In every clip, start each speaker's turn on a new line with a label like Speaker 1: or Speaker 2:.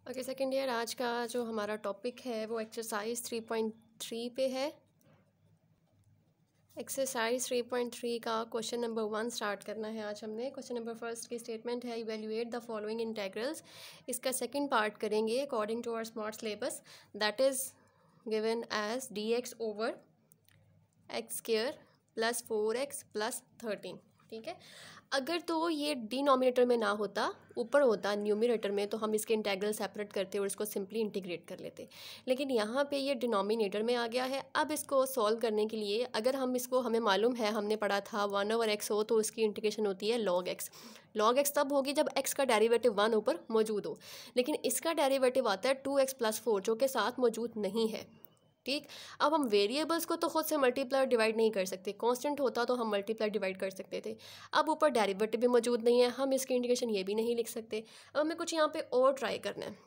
Speaker 1: Okay second year, आज का जो हमारा टॉपिक है वो एक्सरसाइज 3.3 पे है। एक्सरसाइज 3.3 का क्वेश्चन नंबर 1 स्टार्ट करना है आज हमने। क्वेश्चन नंबर फर्स्ट की स्टेटमेंट है इवेल्युएट द फॉलोइंग इंटेग्रल्स। इसका सेकंड पार्ट करेंगे according to our smart syllabus, that is given as dx over x square plus 4x plus 13। ठीक है, अगर तो ये डिनोमिनेटर में ना होता, ऊपर होता न्यूमरेटर में, तो हम इसके इंटेग्रल सेपरेट करते और इसको सिंपली इंटीग्रेट कर लेते। लेकिन यहाँ पे ये डिनोमिनेटर में आ गया है। अब इसको सॉल्व करने के लिए अगर हम इसको, हमें मालूम है, हमने पढ़ा था 1/x हो तो उसकी इंटीग्रेशन होती है log x। log x तब होगी जब x का डेरिवेटिव 1 ऊपर मौजूद हो, लेकिन इसका डेरिवेटिव आता है 2x प्लस 4 जो कि साथ मौजूद नहीं है। ठीक, अब हम वेरिएबल्स को तो खुद से मल्टीप्लाई डिवाइड नहीं कर सकते, कांस्टेंट होता तो हम मल्टीप्लाई डिवाइड कर सकते थे। अब ऊपर डेरिवेटिव भी मौजूद नहीं है, हम इसकी इंटीग्रेशन ये भी नहीं लिख सकते। अब हमें कुछ यहाँ पे और ट्राई करना है।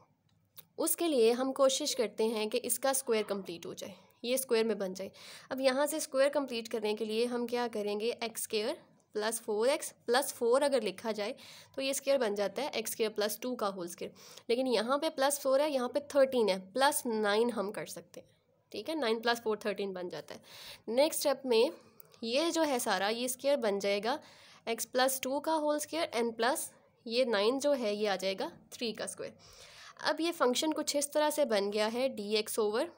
Speaker 1: उसके लिए हम कोशिश करते हैं कि इसका स्क्वायर कंप्लीट हो जाए, ये स्क्वायर में बन जाए। अब यहाँ से स्क्वायर कंप्लीट करने के लिए हम क्या करेंगे, x square plus 4x plus 4 अगर लिखा जाए तो ये स्क्वायर बन जाता है एक्स स्क्वायर प्लस 2 का होल स्क्वायर। लेकिन यहाँ पे प्लस 4 है, यहाँ पे 13 है, प्लस 9 हम कर सकते हैं। ठीक है, 9 प्लस 4 13 बन जाता है। नेक्स्ट स्टेप में ये जो है सारा ये स्क्वायर बन जाएगा x प्लस 2 का होल स्क्वायर एन प्लस ये 9 जो है ये आ जाएगा 3 का स्क्वायर। अब ये फंक्शन कुछ इस तरह से बन गया है dx ओवर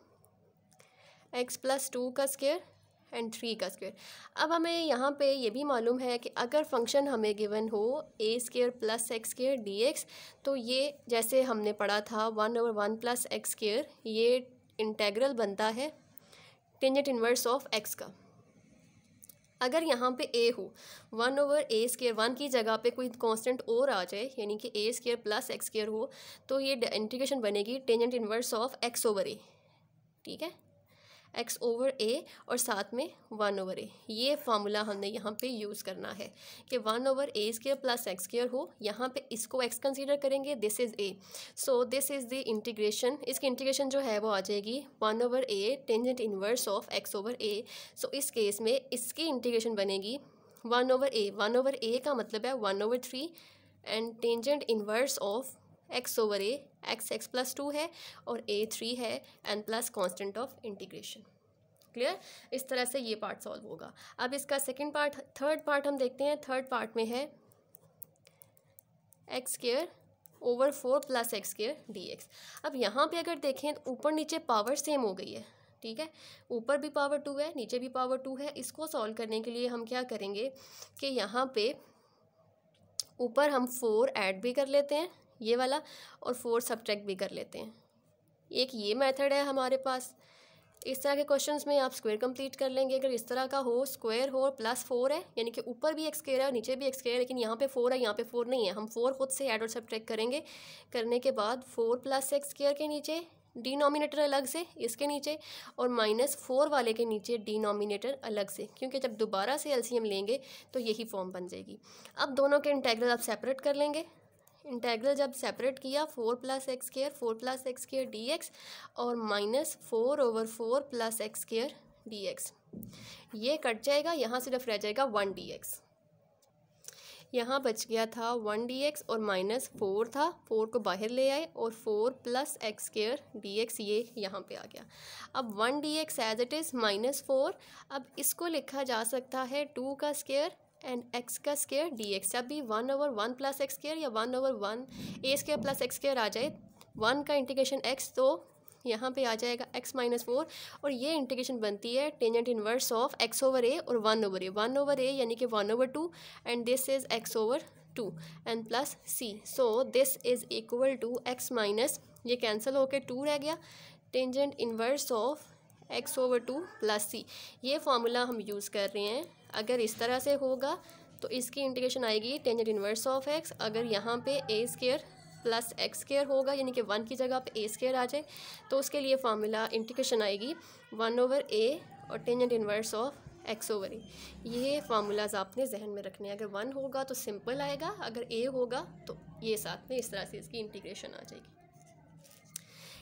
Speaker 1: x प्लस 2 का स्क्वायर एंड 3 का स्क्वायर। अब हमें यहाँ पे ये भी मालूम है कि अगर फंक्शन हमें गिवन हो a square plus X square dx, तो ये जैसे हमने पढ़ा था 1/1 प्लस एक्स स्क्वायर, ये इंटेग्रल बनता है टेंजेंट इन्वर्स ऑफ x का। अगर यहाँ पे a हो 1/a स्क्वायर, 1 की जगह पे कोई कांस्टेंट और आ जाए, यानी कि a square plus X square हो, तो ये इंटीग्रेशन बनेगी tangent inverse of x over a। ठीक है, x ओवर a और साथ में 1/a। ये फार्मूला हमने यहाँ पे यूज़ करना है कि 1/a square plus X square हो, यहाँ पे इसको x कंसीडर करेंगे, this is a, so this is the integration. इसकी इंटीग्रेशन जो है वो आ जाएगी 1/a tangent inverse of x over a। सो इस केस में इसकी इंटीग्रेशन बनेगी 1/a। 1/a का मतलब है 1/3 and tangent inverse of x over a, x plus 2 है और a 3 है and plus constant of integration. Clear, इस तरह से ये पार्ट सॉल्व होगा। अब इसका सेकंड पार्ट, थर्ड पार्ट हम देखते हैं। थर्ड पार्ट में है x square over 4 plus X square dx। अब यहाँ पे अगर देखें तो ऊपर नीचे पावर सेम हो गई है। ठीक है, ऊपर भी पावर 2 है, नीचे भी पावर 2 है। इसको सॉल्व करने के लिए हम क्या करेंगे कि यहाँ पे ऊपर हम 4 ऐड भी कर लेते हैं ये वाला, और 4 सब्ट्रैक्ट भी कर लेते हैं। एक ये मेथड है हमारे पास। इस तरह के क्वेश्चंस में आप स्क्वायर कंप्लीट कर लेंगे। अगर इस तरह का हो, स्क्वायर हो प्लस 4 है, यानी कि ऊपर भी एक स्क्वायर है और नीचे भी एक स्क्वायर है, लेकिन यहाँ पे 4 है, यहाँ पे 4 नहीं है, हम 4 खुद से ऐड और सब्ट्रैक्ट करेंगे। करने के बाद 4 प्लस एक्स स्क्वायर के नीचे डिनोमिनेटर अलग से इसके नीचे, और -4 वाले के नीचे डिनोमिनेटर अलग से, क्योंकि जब दोबारा से एलसीएम लेंगे तो यही फॉर्म बन जाएगी। अब दोनों के इंटेग्रल आप सेपरेट कर लेंगे। इंटेग्रल जब सेपरेट किया 4 plus X square 4 plus X square dx और -4/4 प्लस एक्स स्क्वायर dx, ये कट जाएगा, यहाँ सिर्फ रह जाएगा 1 dx। यहाँ बच गया था 1 dx और -4 था, 4 को बाहर ले आए और 4 प्लस एक्स स्क्वायर dx ये यहाँ पे आ गया। अब 1 dx एज इट इज़ -4। अब इसको लिखा जा सकता है 2 का स्क्वायर एंड x का स्क्वायर dx। जब भी 1/1 प्लस एक्स स्क्वायर या 1/1 a square plus X square आ जाए, 1 का इंटीग्रेशन x, तो यहाँ पे आ जाएगा x -4, और ये इंटीग्रेशन बनती है tangent inverse of x over a और 1/a। 1/a यानी कि 1/2 and this is x over 2 and plus c, so this is equal to x minus, ये कैंसिल होके 2 रह गया, tangent inverse of x over 2 plus c। ये formula हम use कर रहे हैं। अगर इस तरह से होगा तो इसकी इंटीग्रेशन आएगी टेंजेंट इन्वर्स ऑफ x। अगर यहाँ पे a square plus X square होगा, यानी कि 1 की जगह पे a स्क्वायर आ जाए, तो उसके लिए फार्मूला इंटीग्रेशन आएगी 1/a और tangent inverse of x over a। ये फार्मूलाज आपने जहन में रखने हैं। अगर 1 होगा तो सिंपल आएगा, अगर a होगा तो ये साथ में इस तरह से इसकी इंटीग्रेशन आ जाएगी।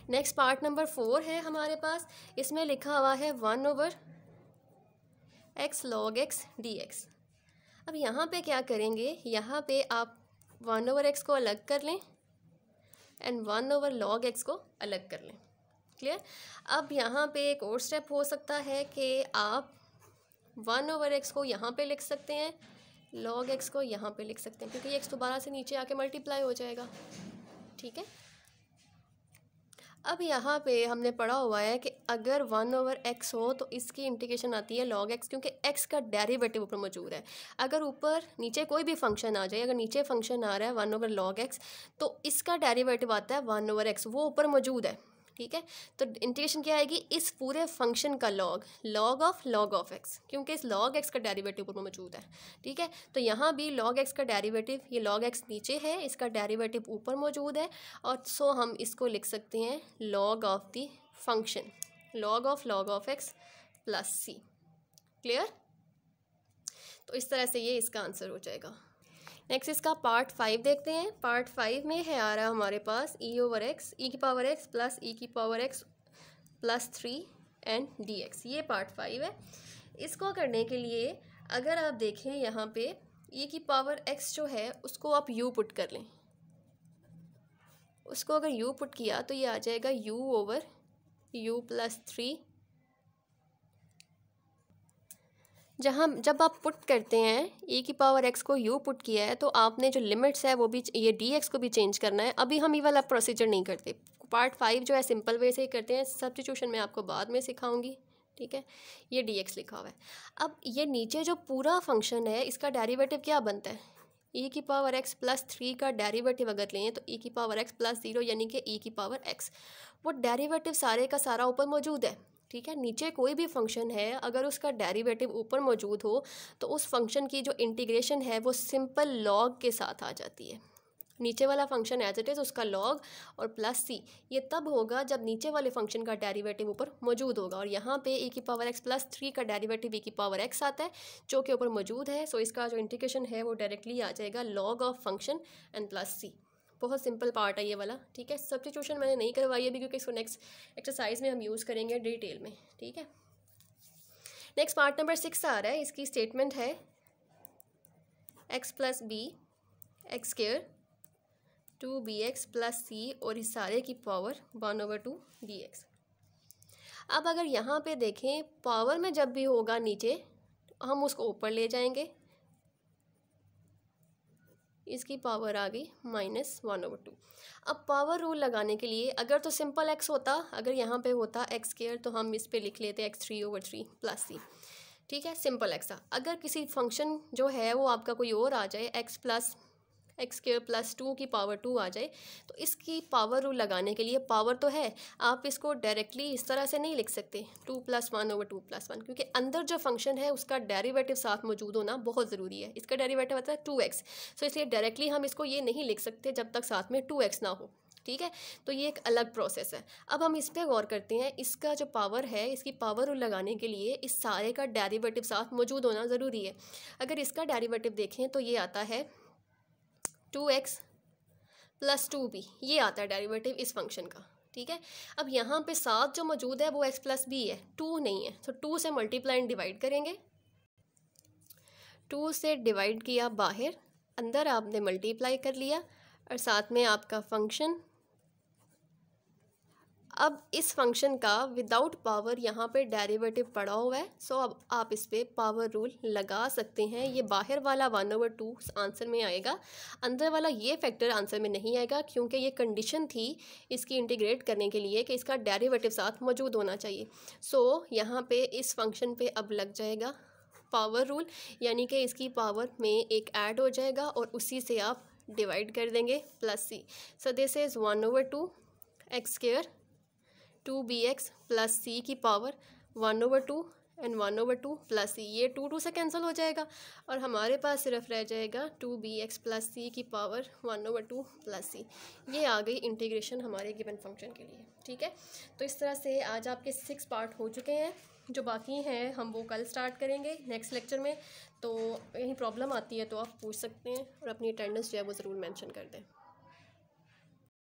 Speaker 1: नेक्स्ट पार्ट नंबर 4 है हमारे पास। इसमें लिखा हुआ है 1/x log x dx। अब यहाँ पे क्या करेंगे, यहाँ पे आप 1/x को अलग कर लें एंड 1/log x को अलग कर लें। क्लियर। अब यहाँ पे एक और स्टेप हो सकता है कि आप 1/x को यहाँ पे लिख सकते हैं, log x को यहाँ पे लिख सकते हैं, क्योंकि x दोबारा से नीचे आके मल्टीप्लाई हो जाएगा। ठीक है। अब यहाँ पे हमने पढ़ा हुआ है कि अगर 1/x हो तो इसकी इंटीग्रेशन आती है log x, क्योंकि x का डेरिवेटिव ऊपर मौजूद है। अगर ऊपर नीचे कोई भी फंक्शन आ जाए, अगर नीचे फंक्शन आ रहा है 1/log x, तो इसका डेरिवेटिव आता है 1/x, वो ऊपर मौजूद है। ठीक है। तो इंटीग्रेशन क्या आएगी, इस पूरे फंक्शन का log ऑफ x, क्योंकि इस log x का डेरिवेटिव ऊपर मौजूद है। ठीक है। तो यहाँ भी log x का डेरिवेटिव, ये log x नीचे है, इसका डेरिवेटिव ऊपर मौजूद है, और सो हम इसको लिख सकते हैं log of the function, log of x plus c। Clear. तो इस तरह से ये इसका आंसर हो जाएगा। नेक्स्ट इसका पार्ट 5 देखते हैं। पार्ट 5 में है आ रहा है हमारे पास e/x plus e/x plus 3 and dx। ये पार्ट 5 है। इसको करने के लिए अगर आप देखें यहाँ पे e/x जो है उसको आप u पुट कर लें। उसको अगर u पुट किया तो ये आ जाएगा u/u प्लस 3। जब आप पुट करते हैं e/x को u पुट किया है, तो आपने जो लिमिट्स है वो भी, ये dx को भी चेंज करना है। अभी हम ये वाला प्रोसीजर नहीं करते। पार्ट 5 जो है सिंपल वे से ही करते हैं, सब्स्टिट्यूशन में आपको बाद में सिखाऊंगी। ठीक है। ये dx लिखा हुआ है। अब ये नीचे जो पूरा फंक्शन है इसका डेरिवेटिव क्या बनता है, e/x प्लस 3 का डेरिवेटिव अगर लें तो e/x प्लस 0 यानी कि e/x, वो डेरिवेटिव सारे का सारा ऊपर मौजूद है। ठीक है। नीचे कोई भी फंक्शन है अगर उसका डेरिवेटिव ऊपर मौजूद हो तो उस फंक्शन की जो इंटीग्रेशन है वो सिंपल लॉग के साथ आ जाती है। नीचे वाला फंक्शन एज इट इज़, उसका लॉग और प्लस c, ये तब होगा जब नीचे वाले फंक्शन का डेरिवेटिव ऊपर मौजूद होगा। और यहाँ पे e/x प्लस 3 का डेरिवेटिव e/x आता है जो कि ऊपर मौजूद है। सो इसका जो इंटीग्रेशन है वो डायरेक्टली आ जाएगा log of function and plus c। बहुत सिंपल पार्ट है ये वाला। ठीक है। सब्स्टिट्यूशन मैंने नहीं करवाई अभी, क्योंकि इसको नेक्स्ट एक्सरसाइज में हम यूज़ करेंगे डिटेल में। ठीक है। नेक्स्ट पार्ट नंबर 6 आ रहा है। इसकी स्टेटमेंट है x plus b x square 2bx plus c और इस सारे की पावर 1/2 dx। अब अगर यहाँ पे देखें, पावर में जब भी होगा नीचे हम उसको ऊपर ले जाएंगे, इसकी पावर आ गई -1/2। अब पावर रूल लगाने के लिए अगर तो सिंपल x होता, अगर यहाँ पे होता x² तो हम इस पे लिख लेते x3/3 प्लस c। ठीक है। सिंपल x था। अगर किसी फंक्शन जो है वो आपका कोई और आ जाए, x² प्लस 2 की पावर 2 आ जाए, तो इसकी पावर रूल लगाने के लिए, पावर तो है, आप इसको डायरेक्टली इस तरह से नहीं लिख सकते 2 + 1/2 + 1, क्योंकि अंदर जो फंक्शन है उसका डेरिवेटिव साथ मौजूद होना बहुत ज़रूरी है। इसका डेरिवेटिव आता है 2x, सो इसलिए डायरेक्टली हम इसको ये नहीं लिख सकते जब तक साथ में 2x ना हो। ठीक है। तो ये एक अलग प्रोसेस है। अब हम इस पर गौर करते हैं। इसका जो पावर है, इसकी पावर रूल लगाने के लिए इस सारे का डेरिवेटिव साथ मौजूद होना ज़रूरी है। अगर इसका डेरिवेटिव देखें तो ये आता है 2x प्लस 2b, ये आता है डेरिवेटिव इस फंक्शन का। ठीक है। अब यहाँ पे साथ जो मौजूद है वो x प्लस बी है, 2 नहीं है। तो 2 से मल्टीप्लाई एंड डिवाइड करेंगे। 2 से डिवाइड किया बाहर, अंदर आपने मल्टीप्लाई कर लिया और साथ में आपका फंक्शन। अब इस फंक्शन का विदाउट पावर यहाँ पे डेरिवेटिव पड़ा हुआ है, सो अब आप इस पर पावर रूल लगा सकते हैं। ये बाहर वाला 1/2 आंसर में आएगा, अंदर वाला ये फैक्टर आंसर में नहीं आएगा, क्योंकि ये कंडीशन थी इसकी इंटीग्रेट करने के लिए कि इसका डेरिवेटिव साथ मौजूद होना चाहिए। सो यहाँ पे इस फंक्शन पे अब लग जाएगा पावर रूल, यानी कि इसकी पावर में एक ऐड हो जाएगा और उसी से आप डिवाइड कर देंगे plus c। So this is 1/2 x² 2bx plus c की पावर 1/2 एंड 1/2 प्लस c। ये 2 से कैंसिल हो जाएगा और हमारे पास सिर्फ रह जाएगा 2bx प्लस c की पावर 1/2 प्लस c। ये आ गई इंटीग्रेशन हमारे गिवन फंक्शन के लिए। ठीक है। तो इस तरह से आज आपके 6 पार्ट हो चुके हैं। जो बाकी हैं हम वो कल स्टार्ट करेंगे नेक्स्ट लेक्चर में। तो कहीं प्रॉब्लम आती है तो आप पूछ सकते हैं और अपनी अटेंडेंस जो है वो ज़रूर मेंशन कर दें।